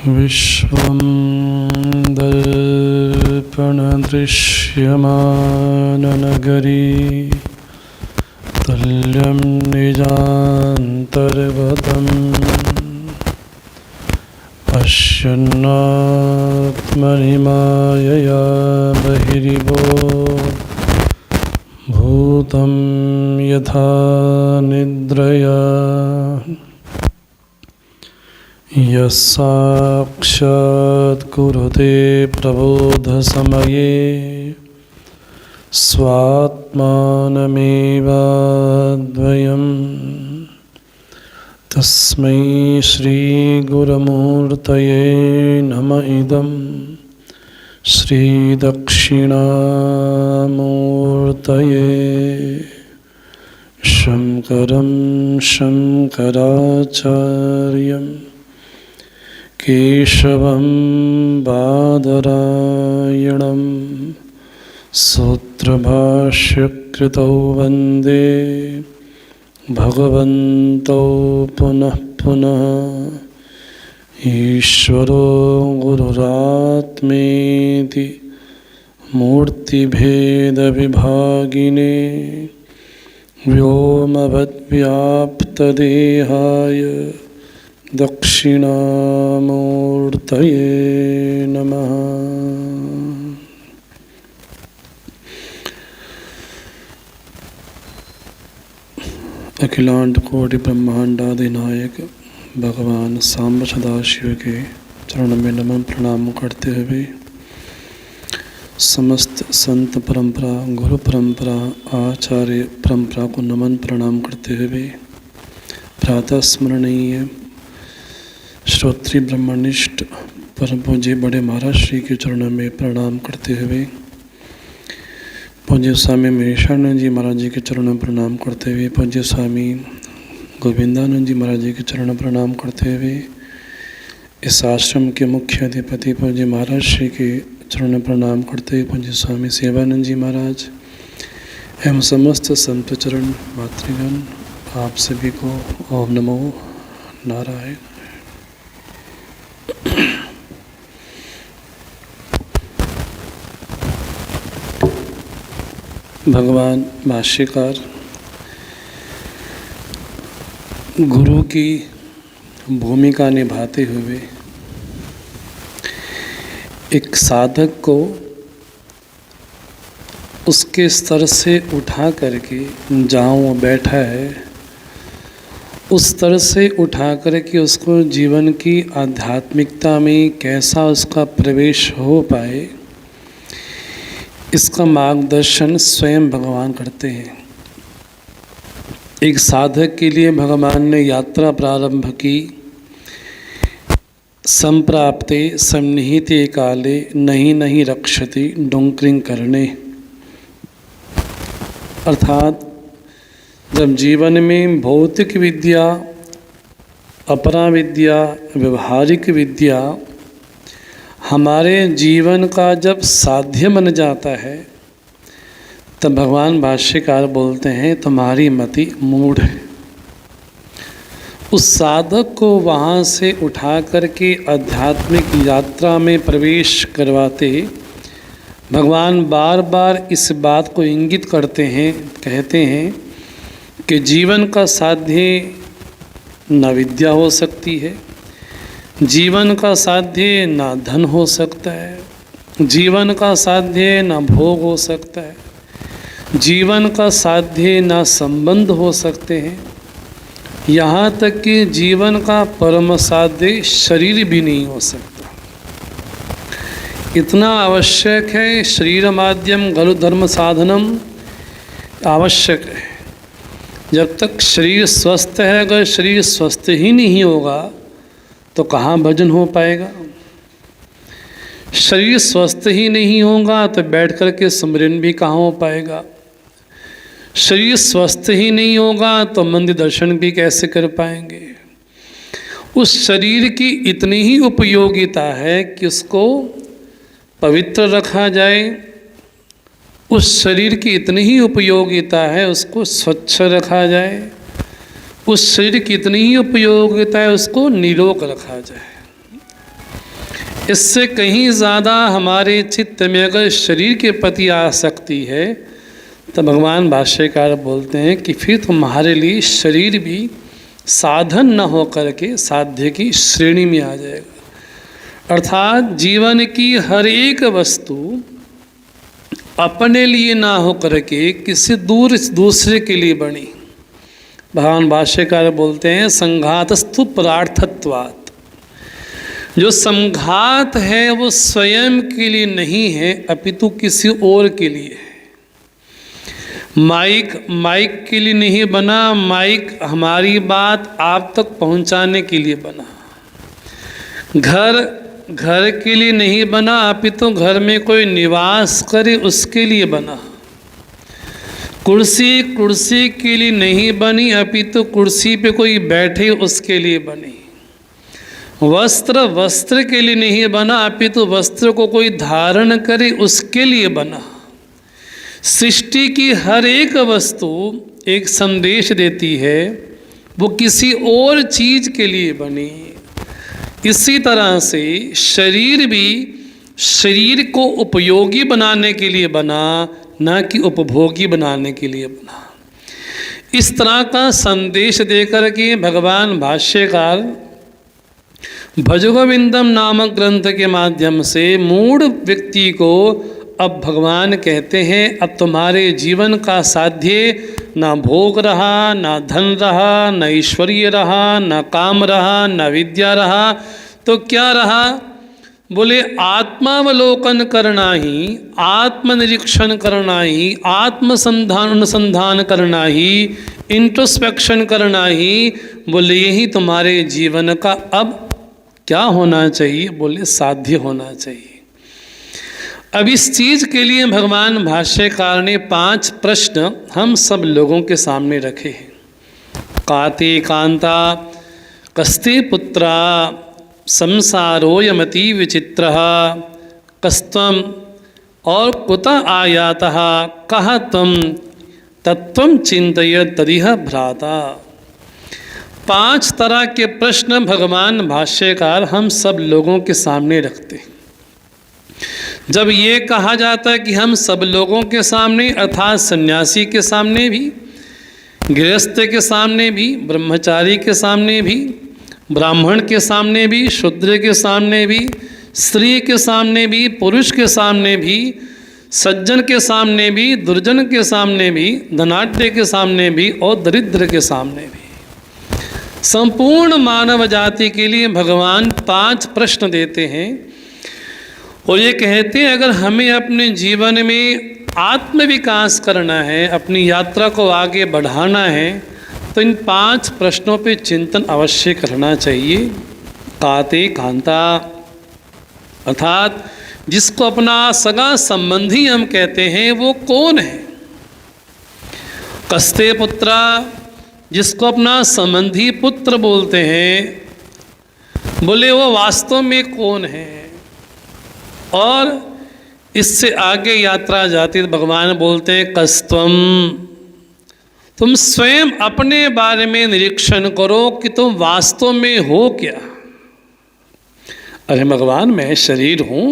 विश्वं दर्पणदृश्यमाननगरी तुल्यं निजान्तर्गतं पश्यन्नात्मनि मायया बहिरिवो भूतं यथा निद्रया यस्साक्षात् कुरुते प्रबोधसमये स्वात्मानमेवाद्वयं तस्मै श्रीगुरुमूर्तये नमः। इदं श्रीदक्षिणामूर्तये शंकरं शंकराचार्यं केशवं बादरायणं सूत्रभाष्यकृतौ वन्दे भगवन्तौ पुनः पुनः। ईश्वरो गुरुरात्मेति मूर्तिभेदविभागिने व्योमवद्व्याप्तदेहाय दक्षिणामूर्तये नमः। अखिलांड कोटि ब्रह्मांडादि नायक भगवान सांब सदाशिव के चरण में नमन प्रणाम करते हुए समस्त संत परंपरा, गुरु परंपरा, आचार्य परंपरा को नमन प्रणाम करते हुए प्रातः स्मरणीय श्रोत्री ब्रह्मनिष्ठ परम पूज्य बड़े महाराज श्री के चरणों में प्रणाम करते हुए पूज्य स्वामी महेशानंद जी महाराज जी के चरणों में प्रणाम करते हुए पूज्य स्वामी गोविंदानंद जी महाराज जी के चरणों में प्रणाम करते हुए इस आश्रम के मुख्य अधिपति पूज्य महाराज श्री के चरणों में प्रणाम करते हुए पूज्य स्वामी सेवानंद जी महाराज एवं समस्त संत चरण मातृगण आप सभी को ओम नमो नारायण। भगवान भाष्यकार गुरु की भूमिका निभाते हुए एक साधक को उसके स्तर से उठा करके जहाँ वो बैठा है उस स्तर से उठा करके उसको जीवन की आध्यात्मिकता में कैसा उसका प्रवेश हो पाए, इसका मार्गदर्शन स्वयं भगवान करते हैं। एक साधक के लिए भगवान ने यात्रा प्रारंभ की। संप्राप्ते सन्निहिते काले नहीं नहीं रक्षति डोंकरिंग करने, अर्थात जब जीवन में भौतिक विद्या, अपरा विद्या, व्यवहारिक विद्या हमारे जीवन का जब साध्य बन जाता है तब भगवान भाष्यकार बोलते हैं तुम्हारी मति मूढ़ है। उस साधक को वहाँ से उठा करके आध्यात्मिक यात्रा में प्रवेश करवाते भगवान बार बार इस बात को इंगित करते हैं, कहते हैं कि जीवन का साध्य न विद्या हो सकती है, जीवन का साध्य ना धन हो सकता है, जीवन का साध्य ना भोग हो सकता है, जीवन का साध्य ना संबंध हो सकते हैं, यहाँ तक कि जीवन का परम साध्य शरीर भी नहीं हो सकता। इतना आवश्यक है, शरीर माध्यम गलु धर्म साधनम आवश्यक है। जब तक शरीर स्वस्थ है, अगर शरीर स्वस्थ ही नहीं होगा तो कहाँ भजन हो पाएगा। शरीर स्वस्थ ही नहीं होगा तो बैठ कर के स्मरण भी कहाँ हो पाएगा। शरीर स्वस्थ ही नहीं होगा तो मंदिर दर्शन भी कैसे कर पाएंगे। उस शरीर की इतनी ही उपयोगिता है कि उसको पवित्र रखा जाए, उस शरीर की इतनी ही उपयोगिता है उसको स्वच्छ रखा जाए, उस शरीर की इतनी ही उपयोगिता है उसको निरोग रखा जाए। इससे कहीं ज़्यादा हमारे चित्त में अगर शरीर के प्रति आसक्ति है तो भगवान भाष्यकार बोलते हैं कि फिर तुम्हारे लिए शरीर भी साधन न हो करके साध्य की श्रेणी में आ जाएगा। अर्थात जीवन की हर एक वस्तु अपने लिए ना हो करके किसी दूसरे के लिए बनी। भगवान भाष्यकार बोलते हैं संघातस्थु परार्थत्वात्, जो संघात है वो स्वयं के लिए नहीं है अपितु किसी और के लिए है। माइक के लिए नहीं बना, माइक हमारी बात आप तक पहुंचाने के लिए बना। घर के लिए नहीं बना अपितु घर में कोई निवास करे उसके लिए बना। कुर्सी के लिए नहीं बनी अपितु कुर्सी पे कोई बैठे उसके लिए बनी। वस्त्र के लिए नहीं बना अपितु वस्त्र को कोई धारण करे उसके लिए बना। सृष्टि की हर एक वस्तु एक संदेश देती है, वो किसी और चीज के लिए बनी। इसी तरह से शरीर भी शरीर को उपयोगी बनाने के लिए बना, न कि उपभोगी बनाने के लिए बना। इस तरह का संदेश देकर के भगवान भाष्यकार भजगोविंदम नामक ग्रंथ के माध्यम से मूढ़ व्यक्ति को अब भगवान कहते हैं अब तुम्हारे जीवन का साध्य ना भोग रहा, ना धन रहा, ना ऐश्वर्य रहा, ना काम रहा, ना विद्या रहा, तो क्या रहा? बोले आत्मावलोकन करना ही, आत्मनिरीक्षण करना ही, अनुसंधान करना ही, इंट्रोस्पेक्शन करना ही। बोले यही तुम्हारे जीवन का अब क्या होना चाहिए? बोले साध्य होना चाहिए। अब इस चीज़ के लिए भगवान भाष्यकार ने 5 प्रश्न हम सब लोगों के सामने रखे हैं। काते कांता कस्ते पुत्रा संसारोयमति विचित्रः कस्त्वं और कुतः आयातः कः त्वं तत्त्वं चिन्तयत् तदिह भ्राता। 5 तरह के प्रश्न भगवान भाष्यकार हम सब लोगों के सामने रखते हैं। जब ये कहा जाता है कि हम सब लोगों के सामने अर्थात सन्यासी के सामने भी, गृहस्थ के सामने भी, ब्रह्मचारी के सामने भी, ब्राह्मण के सामने भी, शूद्र के सामने भी, स्त्री के सामने भी, पुरुष के सामने भी, सज्जन के सामने भी, दुर्जन के सामने भी, धनाढ्य के सामने भी और दरिद्र के सामने भी, संपूर्ण मानव जाति के लिए भगवान 5 प्रश्न देते हैं और ये कहते हैं अगर हमें अपने जीवन में आत्म विकास करना है, अपनी यात्रा को आगे बढ़ाना है, तो इन 5 प्रश्नों पे चिंतन अवश्य करना चाहिए। काते कांता अर्थात जिसको अपना सगा संबंधी हम कहते हैं वो कौन है? कस्ते पुत्रा जिसको अपना संबंधी पुत्र बोलते हैं, बोले वो वास्तव में कौन है? और इससे आगे यात्रा जाती तो भगवान बोलते हैं कस्त्वम, तुम स्वयं अपने बारे में निरीक्षण करो कि तुम वास्तव में हो क्या। अरे भगवान मैं शरीर हूँ,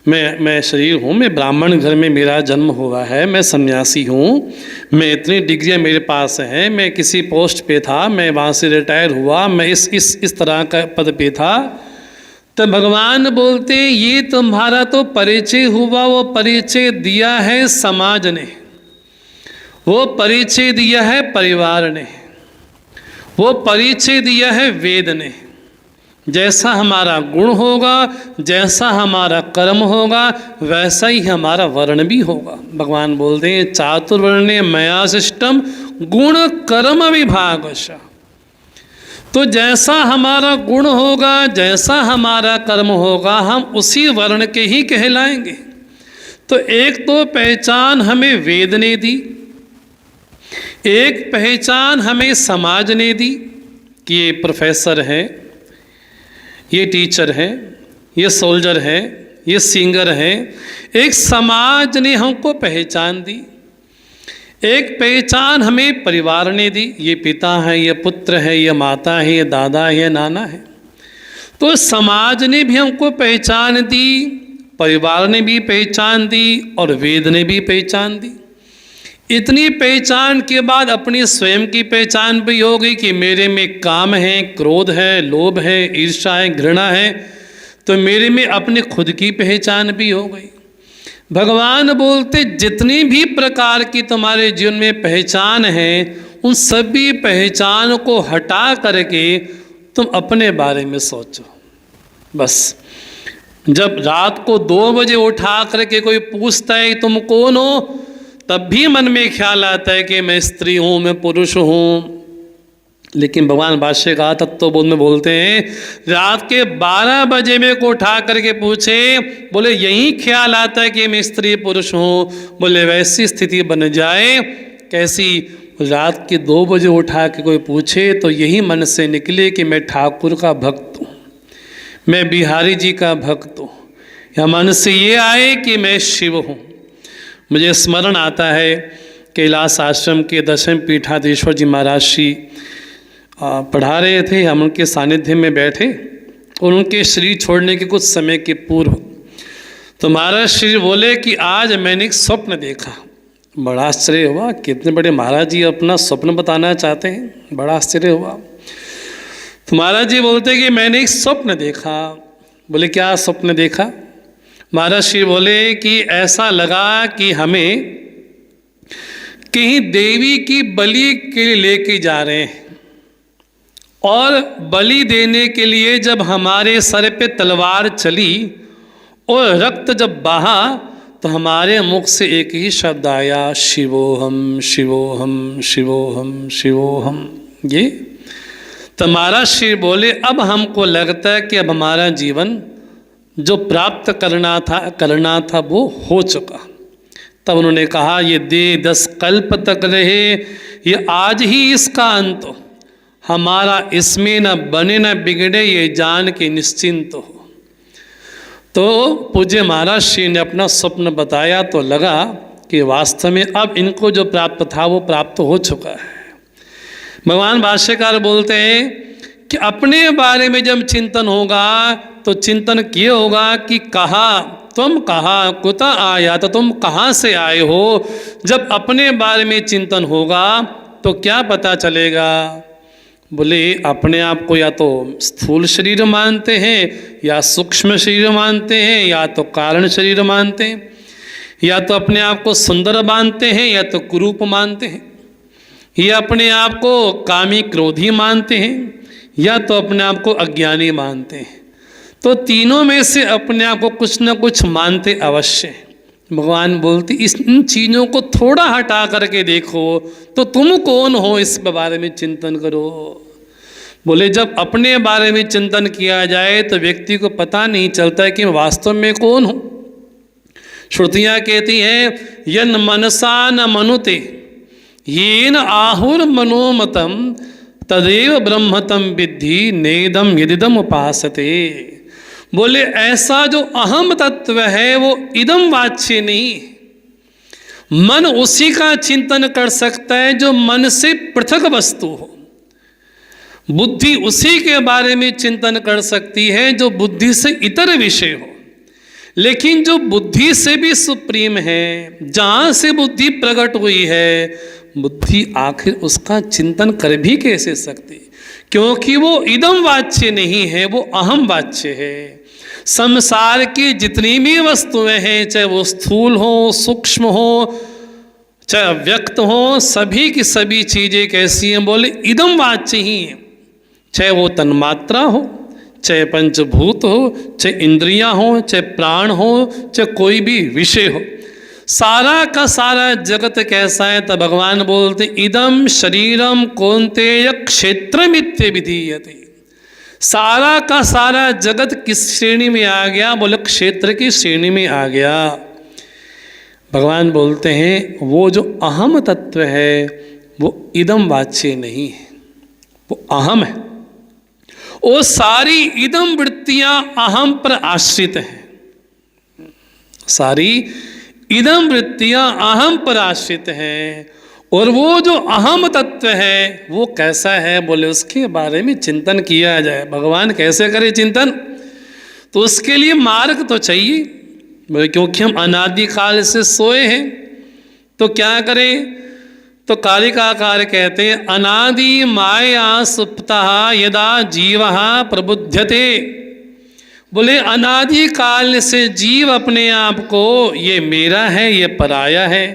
मैं शरीर हूँ, मैं ब्राह्मण घर में मेरा जन्म हुआ है, मैं सन्यासी हूँ, मैं इतनी डिग्रियाँ मेरे पास हैं, मैं किसी पोस्ट पे था, मैं वहाँ से रिटायर हुआ, मैं इस तरह का पद पे था। तो भगवान बोलते ये तुम्हारा तो परिचय हुआ, वो परिचय दिया है समाज ने, वो परिचय दिया है परिवार ने, वो परिचय दिया है वेद ने। जैसा हमारा गुण होगा, जैसा हमारा कर्म होगा, वैसा ही हमारा वर्ण भी होगा। भगवान बोलते हैं चातुर्वर्ण्य मया शिष्टम गुण कर्म विभागश। तो जैसा हमारा गुण होगा, जैसा हमारा कर्म होगा, हम उसी वर्ण के ही कहलाएंगे। तो एक तो पहचान हमें वेद ने दी, एक पहचान हमें समाज ने दी कि ये प्रोफेसर हैं, ये टीचर हैं, ये सोल्जर हैं, ये सिंगर हैं। एक समाज ने हमको पहचान दी, एक पहचान हमें परिवार ने दी, ये पिता है, ये पुत्र है, ये माता है, ये दादा है, ये नाना है। तो समाज ने भी हमको पहचान दी, परिवार ने भी पहचान दी और वेद ने भी पहचान दी। इतनी पहचान के बाद अपनी स्वयं की पहचान भी हो गई कि मेरे में काम है, क्रोध है, लोभ है, ईर्ष्या है, घृणा है, तो मेरे में अपने खुद की पहचान भी हो गई। भगवान बोलते जितनी भी प्रकार की तुम्हारे जीवन में पहचान है, उन सभी पहचान को हटा करके तुम अपने बारे में सोचो। बस जब रात को 2 बजे उठा करके कोई पूछता है तुम कौन हो, तब भी मन में ख्याल आता है कि मैं स्त्री हूँ, मैं पुरुष हूँ। लेकिन भगवान भाष्यकार तत्वबोध में बोलते हैं रात के 12 बजे में को उठा करके पूछे, बोले यही ख्याल आता है कि मैं स्त्री पुरुष हूँ। बोले वैसी स्थिति बन जाए, कैसी? रात के 2 बजे उठा के कोई पूछे तो यही मन से निकले कि मैं ठाकुर का भक्त हूँ, मैं बिहारी जी का भक्त हूँ, या मन से ये आए कि मैं शिव हूँ। मुझे स्मरण आता है कैलाश आश्रम के 10वें पीठाधीश्वर जी महाराज श्री पढ़ा रहे थे, हम उनके सानिध्य में बैठे और उनके शरीर छोड़ने के कुछ समय के पूर्व तो महाराज श्री बोले कि आज मैंने एक स्वप्न देखा। बड़ा आश्चर्य हुआ, कितने बड़े महाराज जी अपना स्वप्न बताना चाहते हैं, बड़ा आश्चर्य हुआ। तो महाराज जी बोलते कि मैंने एक स्वप्न देखा। बोले क्या स्वप्न देखा? महाराज श्री बोले कि ऐसा लगा कि हमें कहीं देवी की बलि के लिए लेके जा रहे हैं और बलि देने के लिए जब हमारे सर पे तलवार चली और रक्त जब बहा तो हमारे मुख से एक ही शब्द आया, शिवोहम शिवोहम शिवोहम शिवोहम। ये तो महाराज श्री बोले अब हमको लगता है कि अब हमारा जीवन जो प्राप्त करना था वो हो चुका। तब उन्होंने कहा ये देह 10 कल्प तक रहे, ये आज ही इसका अंत हो, हमारा इसमें न बने न बिगड़े, ये जान के निश्चिंत हो। तो पूज्य महाराज श्री ने अपना स्वप्न बताया तो लगा कि वास्तव में अब इनको जो प्राप्त था वो प्राप्त हो चुका है। भगवान भाष्यकार बोलते हैं कि अपने बारे में जब चिंतन होगा तो चिंतन किए होगा कि तुम कहाँ कुता आया, तो तुम कहाँ से आए हो। जब अपने बारे में चिंतन होगा तो क्या पता चलेगा? बोले अपने आप को या तो स्थूल शरीर मानते हैं, या सूक्ष्म शरीर मानते हैं, या तो कारण शरीर मानते हैं, या तो अपने आप को सुंदर मानते हैं, या तो कुरूप मानते हैं, या अपने आप को कामी क्रोधी मानते हैं, या तो अपने आप को अज्ञानी मानते हैं। तो तीनों में से अपने आप को कुछ न कुछ मानते अवश्य। भगवान बोलते इन चीज़ों को थोड़ा हटा करके देखो तो तुम कौन हो, इस बारे में चिंतन करो। बोले जब अपने बारे में चिंतन किया जाए तो व्यक्ति को पता नहीं चलता है कि वास्तव में कौन हो। श्रुतियाँ कहती हैं यन मनसा न मनुते येन आहुर मनोमतम तदेव ब्रह्मतम विद्धि नेदम यदिदम उपासते। बोले ऐसा जो अहम तत्व है वो इदम वाच्य नहीं है। मन उसी का चिंतन कर सकता है जो मन से पृथक वस्तु हो। बुद्धि उसी के बारे में चिंतन कर सकती है जो बुद्धि से इतर विषय हो। लेकिन जो बुद्धि से भी सुप्रीम है, जहाँ से बुद्धि प्रकट हुई है, बुद्धि आखिर उसका चिंतन कर भी कैसे सकती? क्योंकि वो इदम वाच्य नहीं है, वो अहम वाच्य है। संसार की जितनी भी वस्तुएं हैं, चाहे वो स्थूल हो, सूक्ष्म हो, चाहे अव्यक्त हो, सभी की सभी चीज़ें कैसी हैं? बोले इदम वाच्य ही हैं। चाहे वो तन्मात्रा हो, चाहे पंचभूत हो, चाहे इंद्रियां हो, चाहे प्राण हो, चाहे कोई भी विषय हो, सारा का सारा जगत कैसा है? तो भगवान बोलते इदम शरीरम कौन्तेय क्षेत्रमित्य विधीयते। सारा का सारा जगत किस श्रेणी में आ गया? बोले क्षेत्र की श्रेणी में आ गया। भगवान बोलते हैं वो जो अहम तत्व है वो इदम वाच्य नहीं है, वो अहम है। वो सारी इदम वृत्तियां अहम पर आश्रित हैं, सारी इदम वृत्तियां अहम पर आश्रित हैं। और वो जो अहम तत्व है वो कैसा है, बोले उसके बारे में चिंतन किया जाए। भगवान कैसे करे चिंतन, तो उसके लिए मार्ग तो चाहिए। बोले क्योंकि हम अनादिकाल से सोए हैं, तो क्या करें। तो कारिकाकार कहते हैं अनादि माया सुप्तः यदा जीवः प्रबुध्यते। बोले अनादि काल से जीव अपने आप को ये मेरा है, ये पराया है,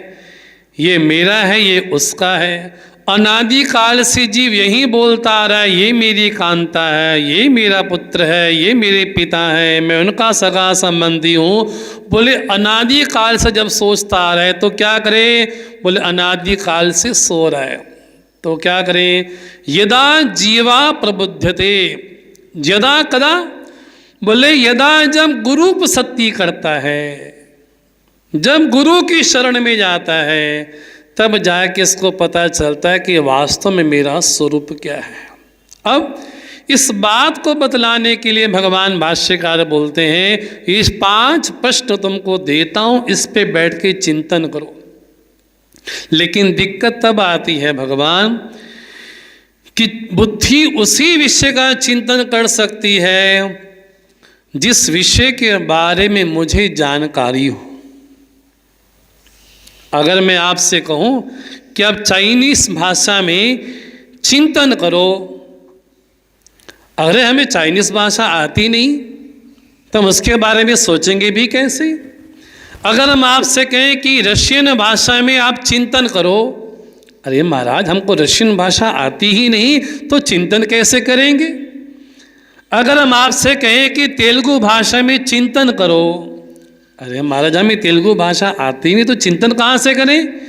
ये मेरा है, ये उसका है। अनादि काल से जीव यही बोलता आ रहा है, ये मेरी कांता है, ये मेरा पुत्र है, ये मेरे पिता है, मैं उनका सगा संबंधी हूँ। बोले अनादि काल से जब सोचता आ रहा है तो क्या करे। बोले अनादि काल से सो रहा है तो क्या करें। यदा जीवा प्रबुध्यते, यदा कदा, बोले यदा जब गुरु उपसत्ति करता है, जब गुरु की शरण में जाता है, तब जाके इसको पता चलता है कि वास्तव में मेरा स्वरूप क्या है। अब इस बात को बतलाने के लिए भगवान भाष्यकार बोलते हैं इस 5 प्रश्न तुमको देता हूं, इस पे बैठ के चिंतन करो। लेकिन दिक्कत तब आती है भगवान कि बुद्धि उसी विषय का चिंतन कर सकती है जिस विषय के बारे में मुझे जानकारी हो। अगर मैं आपसे कहूं कि आप चाइनीस भाषा में चिंतन करो, अगर हमें चाइनीस भाषा आती नहीं तो हम उसके बारे में सोचेंगे भी कैसे। अगर हम आपसे कहें कि रशियन भाषा में आप चिंतन करो, अरे महाराज हमको रशियन भाषा आती ही नहीं तो चिंतन कैसे करेंगे। अगर हम आपसे कहें कि तेलुगु भाषा में चिंतन करो, अरे महाराज हमें तेलुगु भाषा आती नहीं तो चिंतन कहाँ से करें।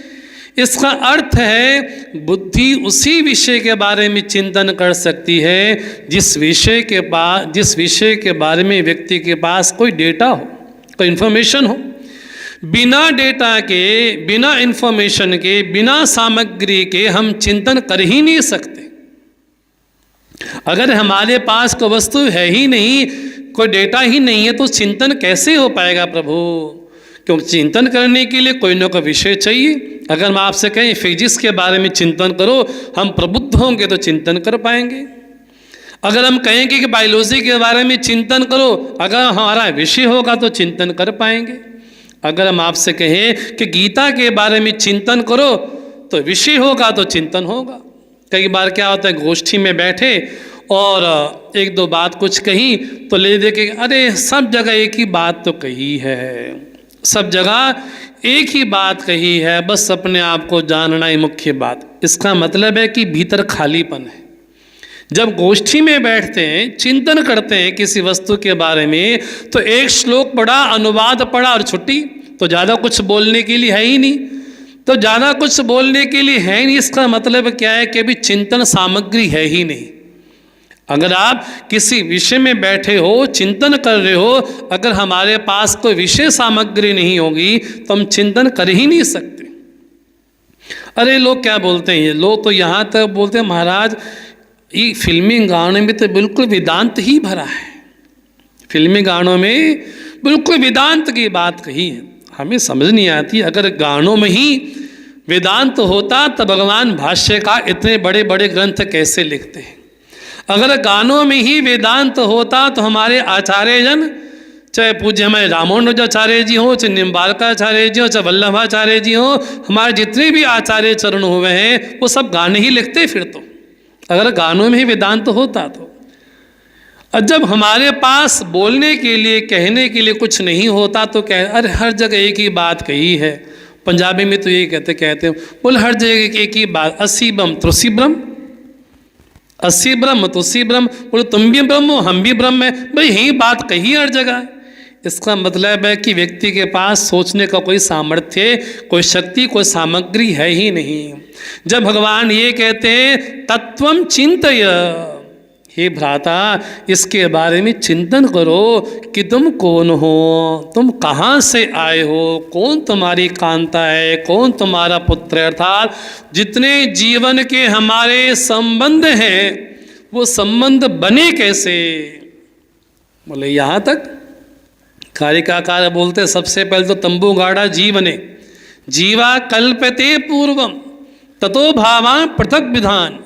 इसका अर्थ है बुद्धि उसी विषय के बारे में चिंतन कर सकती है जिस विषय के बारे में व्यक्ति के पास कोई डेटा हो, कोई इन्फॉर्मेशन हो। बिना डेटा के, बिना इन्फॉर्मेशन के, बिना सामग्री के हम चिंतन कर ही नहीं सकते। अगर हमारे पास कोई वस्तु है ही नहीं, कोई डेटा ही नहीं है, तो चिंतन कैसे हो पाएगा प्रभु। क्योंकि चिंतन करने के लिए कोई ना कोई विषय चाहिए। अगर हम आपसे कहें फिजिक्स के बारे में चिंतन करो, हम प्रबुद्ध होंगे तो चिंतन कर पाएंगे। अगर हम कहेंगे कि बायोलॉजी के बारे में चिंतन करो, अगर हमारा विषय होगा तो चिंतन कर पाएंगे। अगर हम आपसे कहें कि गीता के बारे में चिंतन करो तो विषय होगा तो चिंतन होगा। कई बार क्या होता है, गोष्ठी में बैठे और एक दो बात कुछ कही तो ले दे के अरे सब जगह एक ही बात तो कही है, सब जगह एक ही बात कही है, बस अपने आप को जानना ही मुख्य बात। इसका मतलब है कि भीतर खालीपन है। जब गोष्ठी में बैठते हैं, चिंतन करते हैं किसी वस्तु के बारे में, तो एक श्लोक पढ़ा, अनुवाद पढ़ा और छुट्टी, तो ज़्यादा कुछ बोलने के लिए है ही नहीं। तो ज़्यादा कुछ बोलने के लिए है नहीं, इसका मतलब क्या है कि अभी चिंतन सामग्री है ही नहीं। अगर आप किसी विषय में बैठे हो, चिंतन कर रहे हो, अगर हमारे पास कोई विषय सामग्री नहीं होगी तो हम चिंतन कर ही नहीं सकते। अरे लोग क्या बोलते हैं, लोग तो यहाँ तक बोलते हैं महाराज ये फिल्मी गानों में तो बिल्कुल वेदांत ही भरा है, फिल्मी गानों में बिल्कुल वेदांत की बात कही है। हमें समझ नहीं आती, अगर गानों में ही वेदांत होता तो भगवान भाष्य का इतने बड़े बड़े ग्रंथ कैसे लिखते हैं। अगर गानों में ही वेदांत होता तो हमारे आचार्यजन, चाहे पूज्य हमारे रामानुजाचार्य जी हो, चाहे निम्बारकाचार्य जी हो, चाहे वल्लभाचार्य जी हो, हमारे जितने भी आचार्य चरण हुए हैं वो सब गाने ही लिखते। फिर तो अगर गानों में ही वेदांत होता तो, और जब हमारे पास बोलने के लिए, कहने के लिए कुछ नहीं होता तो अरे हर जगह एक ही बात कही है। पंजाबी में तो यही कहते हैं बोले हर जगह एक ही बात, असी ब्रह्म तुसी ब्रह्म, असी ब्रह्म तुसी ब्रह्म, बोले तुम भी ब्रह्म हो हम भी ब्रह्म है, भाई यही बात कही हर जगह। इसका मतलब है कि व्यक्ति के पास सोचने का कोई सामर्थ्य, कोई शक्ति, कोई सामग्री है ही नहीं। जब भगवान ये कहते हैं तत्वम चिंतय, हे भ्राता इसके बारे में चिंतन करो कि तुम कौन हो, तुम कहाँ से आए हो, कौन तुम्हारी कांता है, कौन तुम्हारा पुत्र है। अर्थात जितने जीवन के हमारे संबंध हैं वो संबंध बने कैसे। बोले यहाँ तक कारिकाकार बोलते सबसे पहले तो तंबू गाड़ा जीवने, जीवा कल्पते पूर्वम, ततो भावान पृथक विधान।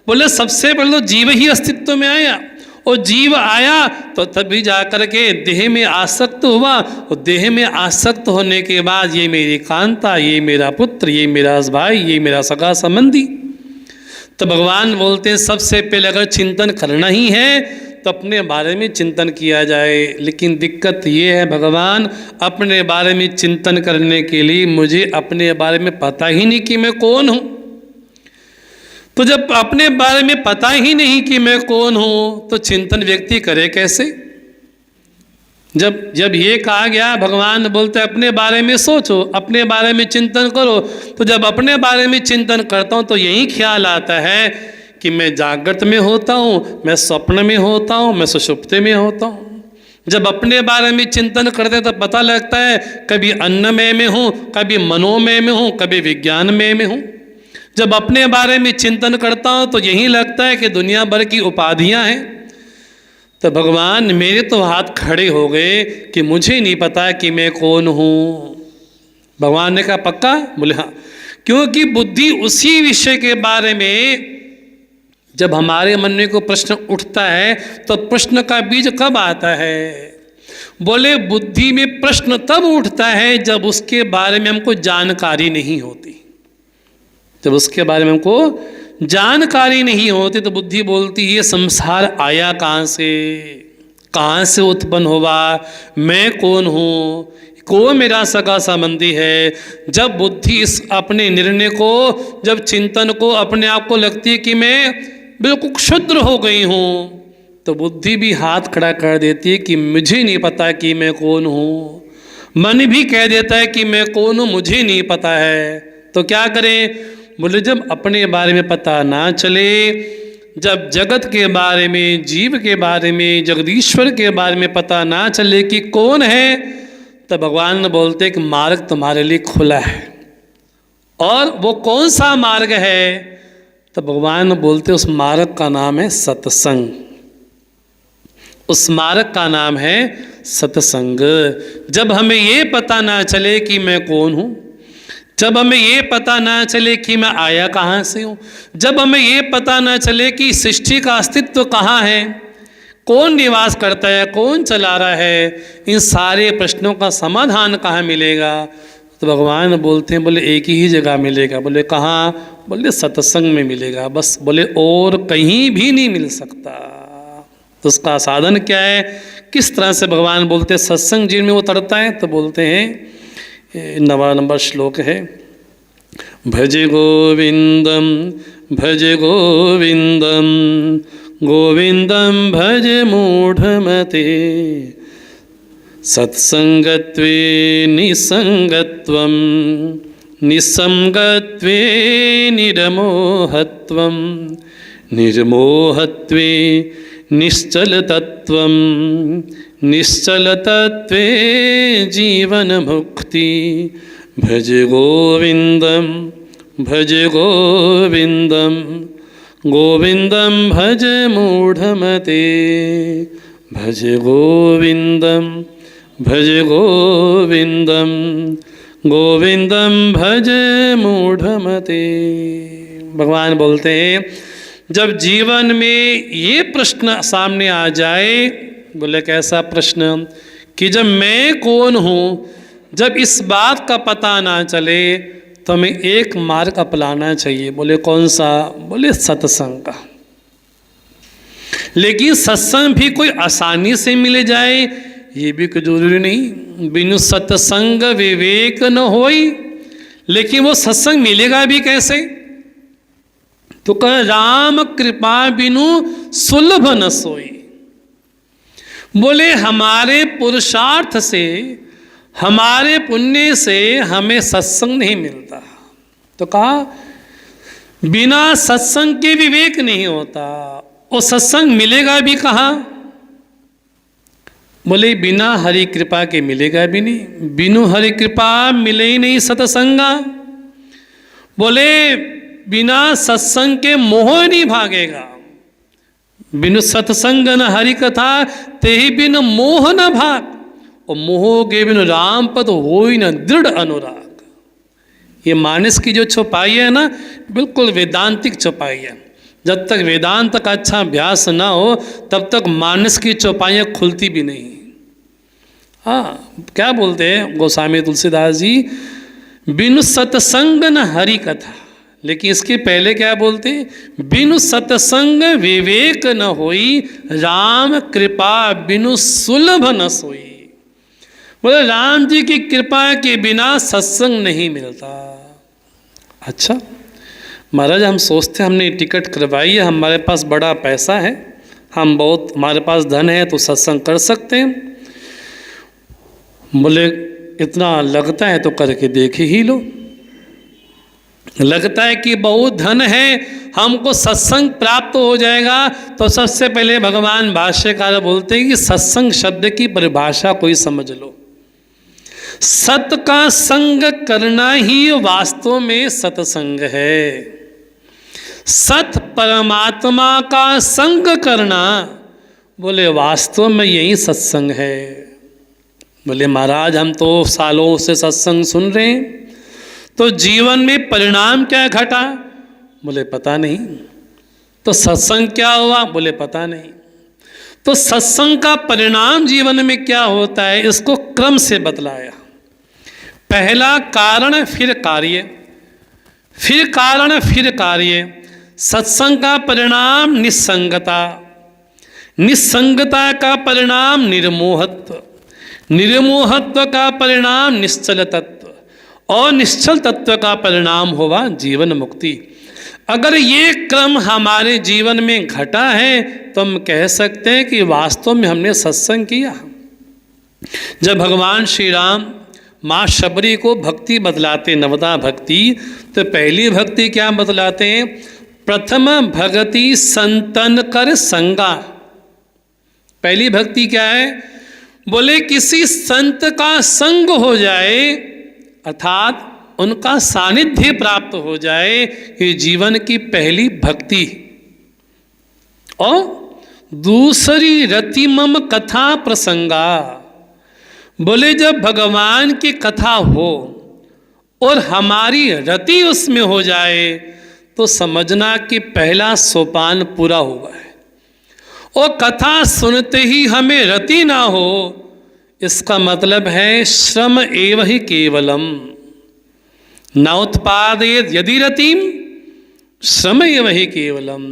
बोले सबसे पहले तो जीव ही अस्तित्व में आया, और जीव आया तो तभी जा कर के देह में आसक्त हुआ, और देह में आसक्त होने के बाद ये मेरी कांता, ये मेरा पुत्र, ये मेरा भाई, ये मेरा सगा संबंधी। तो भगवान बोलते हैं सबसे पहले अगर चिंतन करना ही है तो अपने बारे में चिंतन किया जाए। लेकिन दिक्कत ये है भगवान, अपने बारे में चिंतन करने के लिए मुझे अपने बारे में पता ही नहीं कि मैं कौन हूँ। तो जब अपने बारे में पता ही नहीं कि मैं कौन हूँ तो चिंतन व्यक्ति करे कैसे? जब ये कहा गया, भगवान बोलते अपने बारे में सोचो, अपने बारे में चिंतन करो। तो जब अपने बारे में चिंतन करता हूँ तो यही ख्याल आता है कि मैं जागृत में होता हूँ, मैं स्वप्न में होता हूँ, मैं सुषुप्ति में होता हूँ। जब अपने बारे में चिंतन करते तो पता लगता है कभी अन्नमय में हूँ, कभी मनोमय में हूँ, कभी विज्ञानमय में हूँ। जब अपने बारे में चिंतन करता हूँ तो यही लगता है कि दुनिया भर की उपाधियाँ हैं। तो भगवान मेरे तो हाथ खड़े हो गए कि मुझे नहीं पता कि मैं कौन हूँ। भगवान ने कहा पक्का? बोले हाँ, क्योंकि बुद्धि उसी विषय के बारे में जब हमारे मन में कोई प्रश्न उठता है तो प्रश्न का बीज कब आता है? बोले बुद्धि में प्रश्न तब उठता है जब उसके बारे में हमको जानकारी नहीं होती। जब उसके बारे में हमको जानकारी नहीं होती तो बुद्धि बोलती ये संसार आया कहाँ से उत्पन्न हुआ, मैं कौन हूँ, कौन मेरा सगा संबंधी है। जब बुद्धि इस अपने निर्णय को, जब चिंतन को अपने आप को लगती है कि मैं बिल्कुल क्षुद्र हो गई हूँ, तो बुद्धि भी हाथ खड़ा कर देती है कि मुझे नहीं पता कि मैं कौन हूँ। मन भी कह देता है कि मैं कौन हूँ, मुझे नहीं पता है। तो क्या करें? बोले जब अपने बारे में पता ना चले, जब जगत के बारे में, जीव के बारे में, जगदीश्वर के बारे में पता ना चले कि कौन है, तब भगवान बोलते कि मार्ग तुम्हारे लिए खुला है। और वो कौन सा मार्ग है? तो भगवान बोलते उस मार्ग का नाम है सत्संग। उस मार्ग का नाम है सत्संग। जब हमें ये पता ना चले कि मैं कौन हूँ, जब हमें ये पता ना चले कि मैं आया कहाँ से हूँ, जब हमें ये पता ना चले कि सृष्टि का अस्तित्व कहाँ है, कौन निवास करता है, कौन चला रहा है, इन सारे प्रश्नों का समाधान कहाँ मिलेगा? तो भगवान बोलते हैं बोले एक ही जगह मिलेगा। बोले कहाँ? बोले सत्संग में मिलेगा बस। बोले और कहीं भी नहीं मिल सकता। तो उसका साधन क्या है? किस तरह से भगवान बोलते हैं सत्संग जिनमें उतरता है? तो बोलते हैं 9वां नंबर श्लोक है, भज गोविंदम भज गोविंदम गोविंदम भज मूढ़मते सत्संगत्वे निसंगत्वम निसंगत्वे निर्मोहत्वम निर्मोहत्वे निश्चलतत्वम निश्चलतत्वे जीवन मुक्ति भज गोविंदम गोविंदम भज मूढ़मते भज गोविंदम गोविंदम भज मूढ़मते। भगवान बोलते हैं जब जीवन में ये प्रश्न सामने आ जाए, बोले कैसा प्रश्न? कि जब मैं कौन हूँ, जब इस बात का पता ना चले तो हमें एक मार्ग अपनाना चाहिए। बोले कौन सा? बोले सत्संग का। लेकिन सत्संग भी कोई आसानी से मिल जाए ये भी कोई जरूरी नहीं। बिनु सत्संग विवेक न होई। लेकिन वो सत्संग मिलेगा भी कैसे? तो कह राम कृपा बिनु सुलभ न सोई। बोले हमारे पुरुषार्थ से, हमारे पुण्य से हमें सत्संग नहीं मिलता। तो कहा बिना सत्संग के विवेक नहीं होता। और सत्संग मिलेगा भी कहाँ? बोले बिना हरि कृपा के मिलेगा भी नहीं। बिनु हरि कृपा मिले ही नहीं सत्संगा। बोले बिना सत्संग के मोह नहीं भागेगा। बिनु सत्संग न हरि कथा ते ही बिन मोह न भाग। और मोह के बिनु राम पद हो ही न दृढ़ अनुराग। ये मानस की जो छुपाई है ना, बिल्कुल वेदांतिक छुपाई है। जब तक वेदांत का अच्छा अभ्यास ना हो तब तक मानस की चौपाइयाँ खुलती भी नहीं। हाँ, क्या बोलते हैं गोस्वामी तुलसीदास जी, बिनु सत्संग न हरि कथा। लेकिन इसके पहले क्या बोलते, बिनु सत्संग विवेक न होई, राम कृपा बिनु सुलभ न सोई। बोले राम जी की कृपा के बिना सत्संग नहीं मिलता। अच्छा महाराज, हम सोचते हमने टिकट करवाई है, हमारे पास बड़ा पैसा है, हम बहुत, हमारे पास धन है तो सत्संग कर सकते हैं। बोले इतना लगता है तो करके देख ही लो। लगता है कि बहुत धन है, हमको सत्संग प्राप्त हो जाएगा, तो सबसे पहले भगवान भाष्यकार बोलते हैं कि सत्संग शब्द की परिभाषा कोई समझ लो। सत का संग करना ही वास्तव में सत्संग है। सत परमात्मा का संग करना, बोले वास्तव में यही सत्संग है। बोले महाराज हम तो सालों से सत्संग सुन रहे हैं, तो जीवन में परिणाम क्या घटा? बोले पता नहीं। तो सत्संग क्या हुआ? बोले पता नहीं। तो सत्संग का परिणाम जीवन में क्या होता है, इसको क्रम से बतलाया। पहला कारण फिर कार्य, फिर कारण फिर कार्य। सत्संग का परिणाम निस्संगता, निस्संगता का परिणाम निर्मोहत्व, निर्मोहत्व का परिणाम निश्चल तत्व, और निश्चल तत्व का परिणाम होगा जीवन मुक्ति। अगर ये क्रम हमारे जीवन में घटा है तो हम कह सकते हैं कि वास्तव में हमने सत्संग किया। जब भगवान श्री राम माँ शबरी को भक्ति बतलाते, नवदा भक्ति, तो पहली भक्ति क्या बतलाते हैं? प्रथम भगति संतन कर संगा। पहली भक्ति क्या है? बोले किसी संत का संग हो जाए, अर्थात उनका सानिध्य प्राप्त हो जाए, ये जीवन की पहली भक्ति। और दूसरी रति मम कथा प्रसंगा। बोले जब भगवान की कथा हो और हमारी रति उसमें हो जाए तो समझना कि पहला सोपान पूरा हुआ है। और कथा सुनते ही हमें रति ना हो, इसका मतलब है श्रम एव ही केवलम न उत्पादेत यदि रतिम श्रम एव ही केवलम।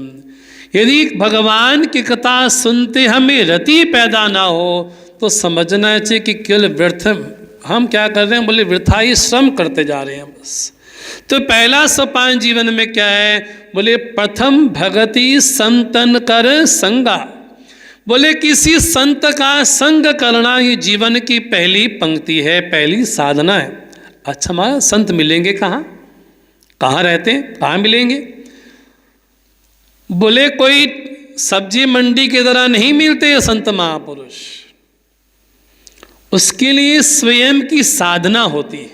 यदि भगवान की कथा सुनते हमें रति पैदा ना हो तो समझना चाहिए कि केवल व्यर्थ हम क्या कर रहे हैं, बोले वृथा ही श्रम करते जा रहे हैं बस। तो पहला सोपान जीवन में क्या है? बोले प्रथम भगति संतन कर संगा। बोले किसी संत का संग करना ही जीवन की पहली पंक्ति है, पहली साधना है। अच्छा हमारा संत मिलेंगे कहाँ? कहाँ रहते हैं, कहाँ मिलेंगे? बोले कोई सब्जी मंडी की तरह नहीं मिलते हैं संत महापुरुष। उसके लिए स्वयं की साधना होती है,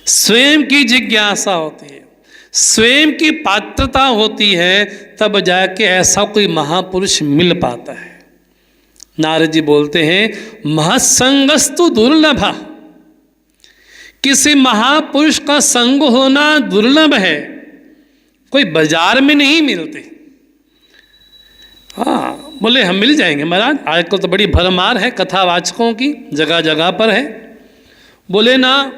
स्वयं की जिज्ञासा होती है, स्वयं की पात्रता होती है, तब जाके ऐसा कोई महापुरुष मिल पाता है। नारद जी बोलते हैं महत्संगस्तु दुर्लभ। किसी महापुरुष का संग होना दुर्लभ है, कोई बाजार में नहीं मिलते। हाँ बोले हम मिल जाएंगे महाराज, आजकल तो बड़ी भरमार है कथावाचकों की, जगह जगह पर है। बोले ना,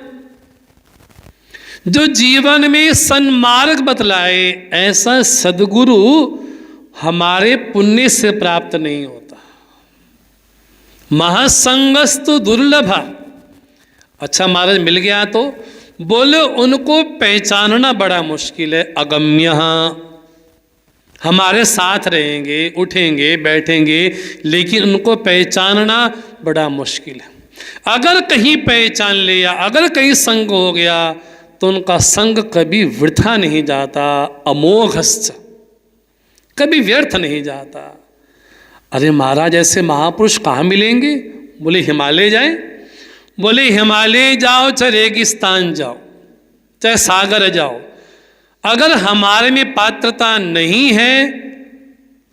जो जीवन में सन्मार्ग बतलाए ऐसा सद्गुरु हमारे पुण्य से प्राप्त नहीं होता। महासंगस्तु दुर्लभ। अच्छा महाराज मिल गया तो बोले उनको पहचानना बड़ा मुश्किल है। अगम्य हमारे साथ रहेंगे, उठेंगे बैठेंगे, लेकिन उनको पहचानना बड़ा मुश्किल है। अगर कहीं पहचान लिया, अगर कहीं संग हो गया तो उनका संग कभी वृथा नहीं जाता, अमोघश्च, कभी व्यर्थ नहीं जाता। अरे महाराज ऐसे महापुरुष कहाँ मिलेंगे? बोले हिमालय जाए। बोले हिमालय जाओ चाहे रेगिस्तान जाओ चाहे सागर जाओ, अगर हमारे में पात्रता नहीं है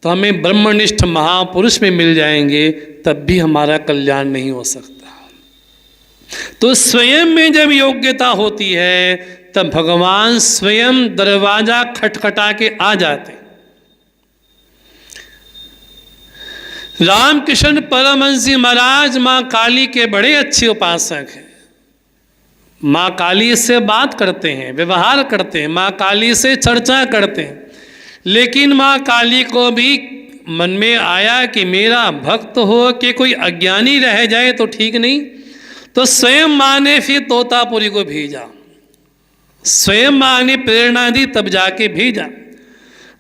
तो हमें ब्रह्मनिष्ठ महापुरुष में मिल जाएंगे, तब भी हमारा कल्याण नहीं हो सकता। तो स्वयं में जब योग्यता होती है तब भगवान स्वयं दरवाजा खटखटा के आ जाते। रामकृष्ण परमहंस जी महाराज माँ काली के बड़े अच्छे उपासक हैं। माँ काली से बात करते हैं, व्यवहार करते हैं, माँ काली से चर्चा करते हैं। लेकिन माँ काली को भी मन में आया कि मेरा भक्त हो कि कोई अज्ञानी रह जाए तो ठीक नहीं, तो स्वयं माँ ने फिर तोतापुरी को भेजा, स्वयं माँ ने प्रेरणा दी, तब जाके भेजा।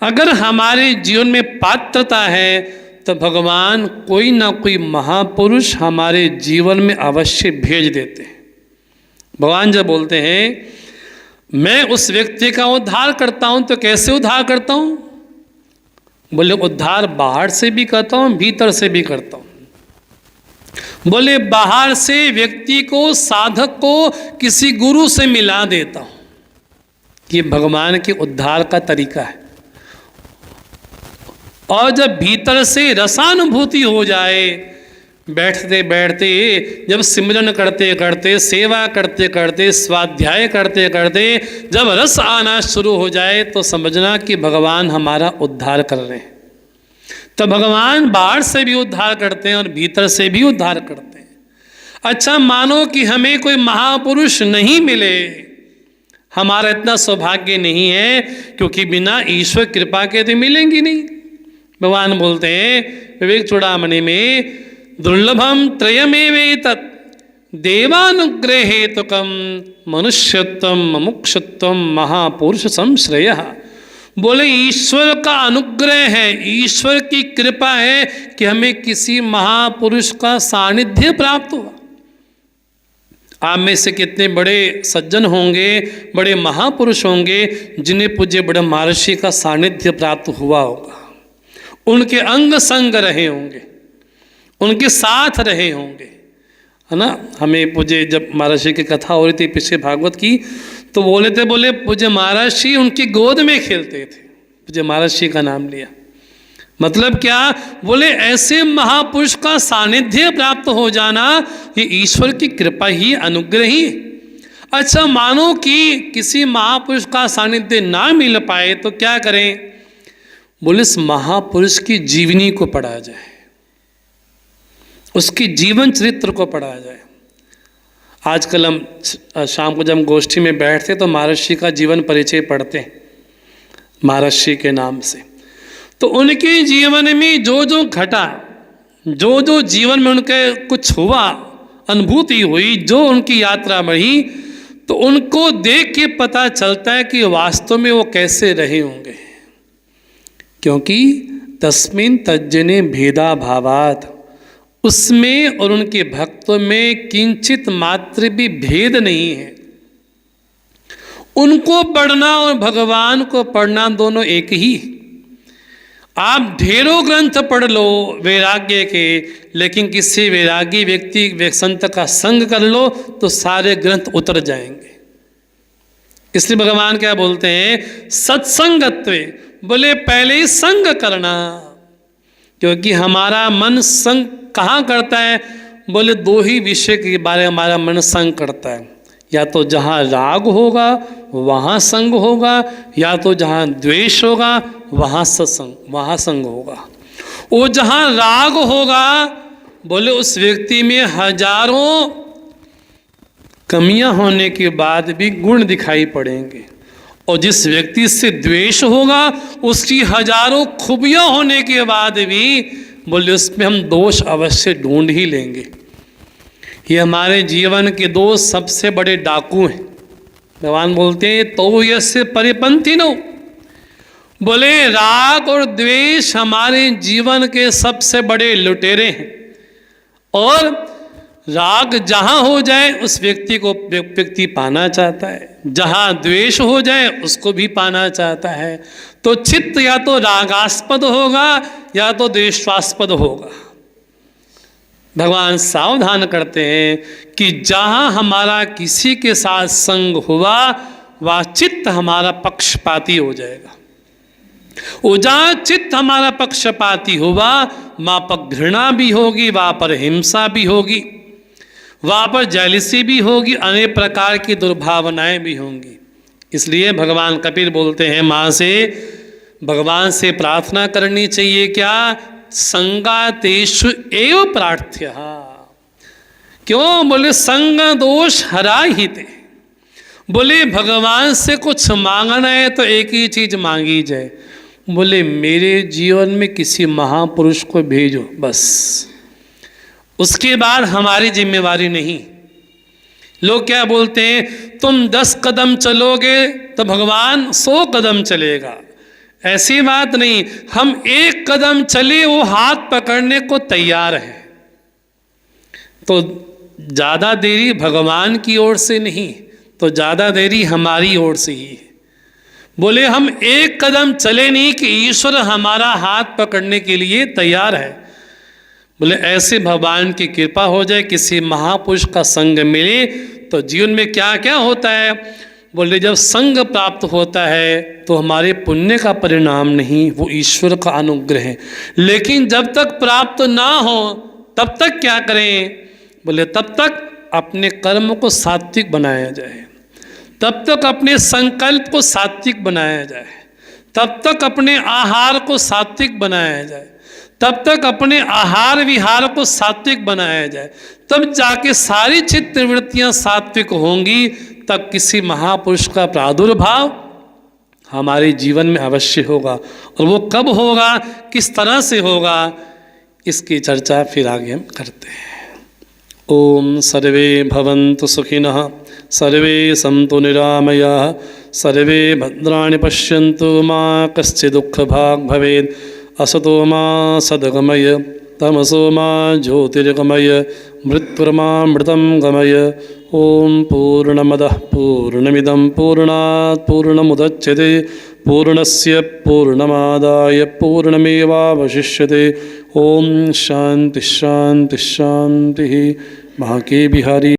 अगर हमारे जीवन में पात्रता है तो भगवान कोई ना कोई महापुरुष हमारे जीवन में अवश्य भेज देते हैं। भगवान जब बोलते हैं मैं उस व्यक्ति का उद्धार करता हूं, तो कैसे उद्धार करता हूं? बोले उद्धार बाहर से भी करता हूं, भीतर से भी करता हूं। बोले बाहर से व्यक्ति को, साधक को किसी गुरु से मिला देता हूं। ये भगवान के उद्धार का तरीका है। और जब भीतर से रसानुभूति हो जाए, बैठते बैठते, जब सिमरन करते करते, सेवा करते करते, स्वाध्याय करते करते जब रस आना शुरू हो जाए, तो समझना कि भगवान हमारा उद्धार कर रहे हैं। तो भगवान बाहर से भी उद्धार करते हैं और भीतर से भी उद्धार करते हैं। अच्छा, मानो कि हमें कोई महापुरुष नहीं मिले, हमारा इतना सौभाग्य नहीं है, क्योंकि बिना ईश्वर कृपा के तो मिलेंगी नहीं। भगवान बोलते हैं विवेक चूड़ामणि में, दुर्लभम त्रयमेवेतत् देवानुग्रहेतुकम मनुष्यत्वम मुमुक्षुत्वम महापुरुष संश्रयः। बोले ईश्वर का अनुग्रह है, ईश्वर की कृपा है कि हमें किसी महापुरुष का सानिध्य प्राप्त हुआ। आप में से कितने बड़े सज्जन होंगे, बड़े महापुरुष होंगे जिन्हें पूज्य बड़े महर्षि का सानिध्य प्राप्त हुआ होगा, उनके अंग संग रहे होंगे, उनके साथ रहे होंगे, है ना। हमें पूज्य जब महर्षि की कथा हो रही थी पिछले भागवत की, तो बोले पूज्य महर्षि उनकी गोद में खेलते थे। पूज्य महर्षि का नाम लिया, मतलब क्या? बोले ऐसे महापुरुष का सानिध्य प्राप्त हो जाना ये ईश्वर की कृपा ही, अनुग्रह ही। अच्छा, मानो कि किसी महापुरुष का सानिध्य ना मिल पाए तो क्या करें? बोले इस महापुरुष की जीवनी को पढ़ा जाए, उसकी जीवन चरित्र को पढ़ा जाए। आजकल हम शाम को जब गोष्ठी में बैठते तो महर्षि का जीवन परिचय पढ़ते हैं महर्षि के नाम से। तो उनके जीवन में जो जो घटा, जो जो जीवन में उनके कुछ हुआ, अनुभूति हुई, जो उनकी यात्रा बढ़ी, तो उनको देख के पता चलता है कि वास्तव में वो कैसे रहे होंगे। क्योंकि तस्मिन् तज्जने भेदा भावात्, उसमें और उनके भक्तों में किंचित मात्र भी भेद नहीं है। उनको पढ़ना और भगवान को पढ़ना दोनों एक ही। आप ढेरों ग्रंथ पढ़ लो वैराग्य के, लेकिन किसी वैरागी व्यक्ति संत का संग कर लो तो सारे ग्रंथ उतर जाएंगे। इसलिए भगवान क्या बोलते हैं? सत्संगत्वे। बोले पहले ही संग करना, क्योंकि हमारा मन संग कहाँ करता है? बोले दो ही विषय के बारे में हमारा मन संग करता है। या तो जहाँ राग होगा वहाँ संग होगा, या तो जहाँ द्वेष होगा वहाँ संग होगा। वो जहाँ राग होगा, बोले उस व्यक्ति में हजारों कमियां होने के बाद भी गुण दिखाई पड़ेंगे, और जिस व्यक्ति से द्वेष होगा उसकी हजारों खूबियां होने के बाद भी बोले उसमें हम दोष अवश्य ढूंढ ही लेंगे। ये हमारे जीवन के दो सबसे बड़े डाकू हैं। भगवान बोलते हैं तो यस्य परिपंथी नो। बोले राग और द्वेष हमारे जीवन के सबसे बड़े लुटेरे हैं, और राग जहाँ हो जाए उस व्यक्ति को व्यक्ति पाना चाहता है, जहाँ द्वेष हो जाए उसको भी पाना चाहता है। तो चित्त या तो रागास्पद होगा या तो द्वेषास्पद होगा। भगवान सावधान करते हैं कि जहाँ हमारा किसी के साथ संग हुआ वह चित्त हमारा पक्षपाती हो जाएगा। वो जहाँ चित्त हमारा पक्षपाती हुआ वहाँ पर घृणा भी होगी, वहाँ पर हिंसा भी होगी, वहाँ पर जेलिसी भी होगी, अनेक प्रकार की दुर्भावनाएं भी होंगी। इसलिए भगवान कपिल बोलते हैं माँ से, भगवान से प्रार्थना करनी चाहिए क्या? संगातेषु एव प्रार्थ्य। क्यों? बोले संग दोष हरा ही ते। बोले भगवान से कुछ मांगना है तो एक ही चीज मांगी जाए, बोले मेरे जीवन में किसी महापुरुष को भेजो, बस। उसके बाद हमारी जिम्मेवारी नहीं। लोग क्या बोलते हैं, तुम 10 कदम चलोगे तो भगवान 100 कदम चलेगा। ऐसी बात नहीं, हम 1 कदम चले वो हाथ पकड़ने को तैयार है। तो ज़्यादा देरी भगवान की ओर से नहीं, तो ज़्यादा देरी हमारी ओर से ही है। बोले हम 1 कदम चले नहीं कि ईश्वर हमारा हाथ पकड़ने के लिए तैयार है। बोले ऐसे भगवान की कृपा हो जाए, किसी महापुरुष का संग मिले तो जीवन में क्या क्या होता है। बोले जब संग प्राप्त होता है तो हमारे पुण्य का परिणाम नहीं, वो ईश्वर का अनुग्रह है। लेकिन जब तक प्राप्त ना हो तब तक क्या करें? बोले तब तक अपने कर्म को सात्विक बनाया जाए, तब तक अपने संकल्प को सात्विक बनाया जाए, तब तक अपने आहार को सात्विक बनाया जाए, तब तक अपने आहार विहार को सात्विक बनाया जाए, तब जाके सारी चित्तवृत्तियां सात्विक होंगी। तब किसी महापुरुष का प्रादुर्भाव हमारे जीवन में अवश्य होगा। और वो कब होगा, किस तरह से होगा, इसकी चर्चा फिर आगे हम करते हैं। ओम सर्वे भवन्तु सुखिनः, सर्वे सन्तु निरामयाः, सर्वे भद्राणि पश्यन्तु, मा कश्चित् दुःखभाग् भवेत्। असतो मा सद्गमय, तमसो मा ज्योतिर्गमय, मृत्युर्मामृतं गमय। ओम पूर्णमदः पूर्णमिदं पूर्णात् पूर्णमुदच्यते, पूर्णस्य पूर्णमादाय पूर्णमेवावशिष्यते। ओम शांति शांति शांति। महाके बिहारी।